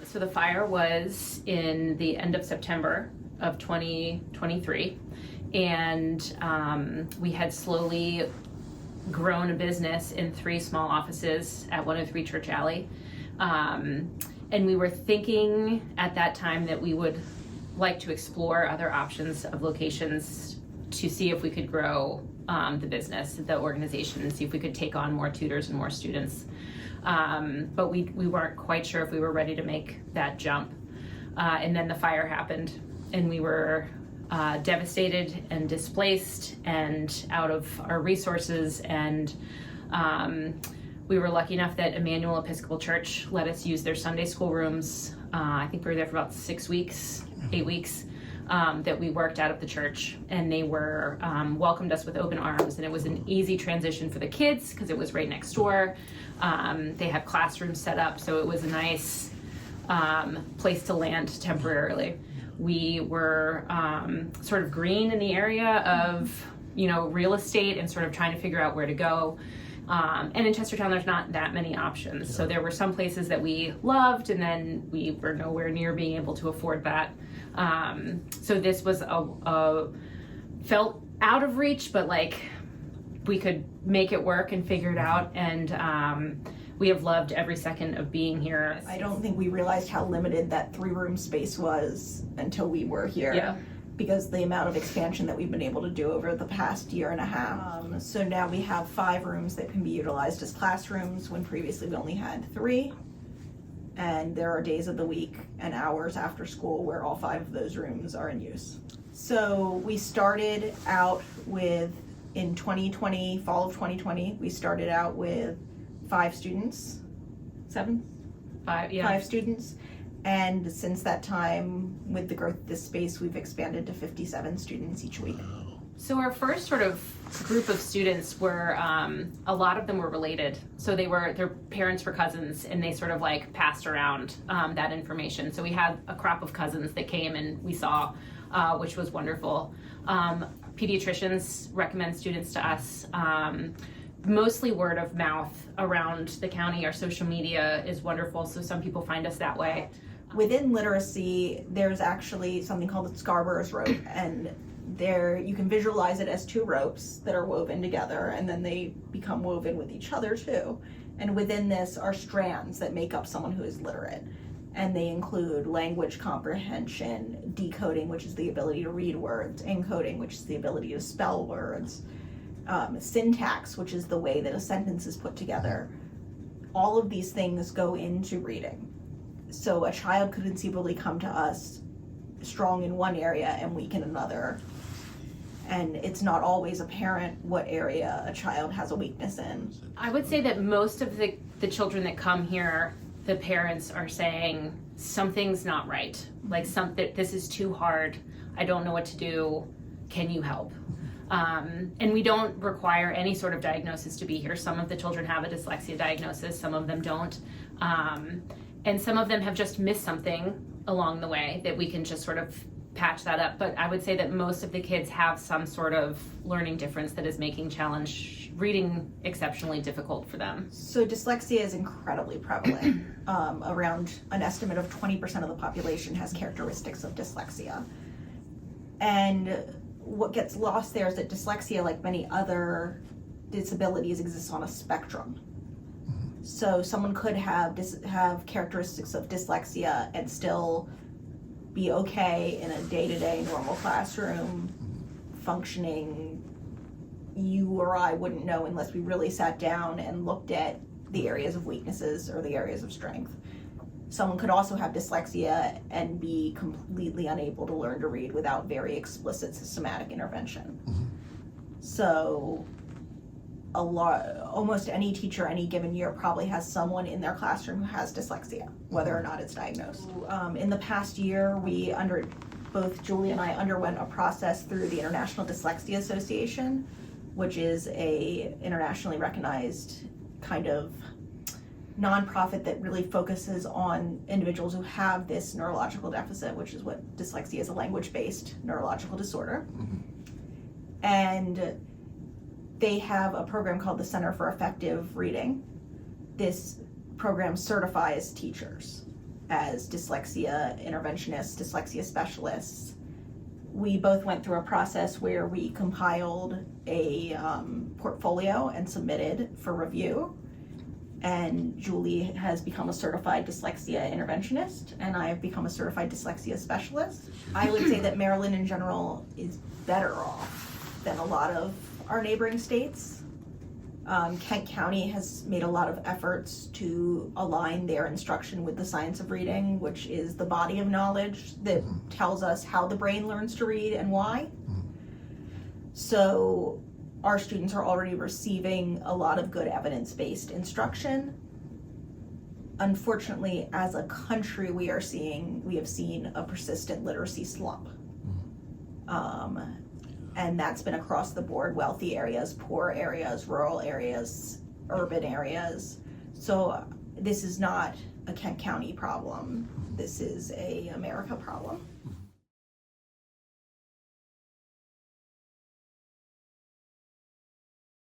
So the fire was in the end of September of 2023, and we had slowly grown a business in 3 small offices at 103 Church Alley. And we were thinking at that time that we would like to explore other options of locations to see if we could grow the business, the organization, and see if we could take on more tutors and more students. But we weren't quite sure if we were ready to make that jump. And then the fire happened, and we were devastated and displaced and out of our resources. And we were lucky enough that Emmanuel Episcopal Church let us use their Sunday school rooms. I think we were there for about 6 weeks, 8 weeks, that we worked out of the church, and they were welcomed us with open arms, and it was an easy transition for the kids because it was right next door. They had classrooms set up, so it was a nice place to land temporarily. We were sort of green in the area of, real estate and sort of trying to figure out where to go. And in Chestertown, there's not that many options. So there were some places that we loved, and then we were nowhere near being able to afford that. So this was felt out of reach, but we could make it work and figure it out. And we have loved every second of being here. I don't think we realized how limited that 3-room space was until we were here. Yeah. Because the amount of expansion that we've been able to do over the past year and a half. So now we have 5 rooms that can be utilized as classrooms when previously we only had 3. And there are days of the week and hours after school where all 5 of those rooms are in use. So we started out with, in 2020, fall of 2020, we started out with 5 students, 7? 5, yeah. 5 students. And since that time, with the growth of this space, we've expanded to 57 students each week. So our first sort of group of students were, a lot of them were related. So their parents were cousins, and they sort of passed around that information. So we had a crop of cousins that came and we saw, which was wonderful. Pediatricians recommend students to us. Mostly word of mouth around the county. Our social media is wonderful, so some people find us that way. Within literacy, there's actually something called the Scarborough's rope, and there you can visualize it as 2 ropes that are woven together, and then they become woven with each other too. And within this are strands that make up someone who is literate, and they include language comprehension, decoding, which is the ability to read words, encoding, which is the ability to spell words, syntax, which is the way that a sentence is put together. All of these things go into reading. So a child could conceivably come to us strong in one area and weak in another. And it's not always apparent what area a child has a weakness in. I would say that most of the children that come here, the parents are saying something's not right. This is too hard. I don't know what to do. Can you help? And we don't require any sort of diagnosis to be here. Some of the children have a dyslexia diagnosis, some of them don't. And some of them have just missed something along the way that we can just sort of patch that up. But I would say that most of the kids have some sort of learning difference that is making reading exceptionally difficult for them. So dyslexia is incredibly prevalent. Around an estimate of 20% of the population has characteristics of dyslexia. And what gets lost there is that dyslexia, like many other disabilities, exists on a spectrum. So someone could have characteristics of dyslexia and still be okay in a day-to-day normal classroom, functioning. You or I wouldn't know unless we really sat down and looked at the areas of weaknesses or the areas of strength. Someone could also have dyslexia and be completely unable to learn to read without very explicit systematic intervention. So almost any teacher any given year probably has someone in their classroom who has dyslexia, whether or not it's diagnosed. In the past year, both Julie and I underwent a process through the International Dyslexia Association, which is a internationally recognized kind of nonprofit that really focuses on individuals who have this neurological deficit, which is what dyslexia is, a language-based neurological disorder. And they have a program called the Center for Effective Reading. This program certifies teachers. as dyslexia interventionists, dyslexia specialists. We both went through a process where we compiled a portfolio and submitted for review. And Julie has become a certified dyslexia interventionist, and I have become a certified dyslexia specialist. I would say that Maryland in general is better off than a lot of our neighboring states. Kent County has made a lot of efforts to align their instruction with the science of reading, which is the body of knowledge that tells us how the brain learns to read and why. So our students are already receiving a lot of good evidence-based instruction. Unfortunately, as a country, we have seen a persistent literacy slump. And that's been across the board: wealthy areas, poor areas, rural areas, urban areas. So this is not a Kent County problem. This is a America problem.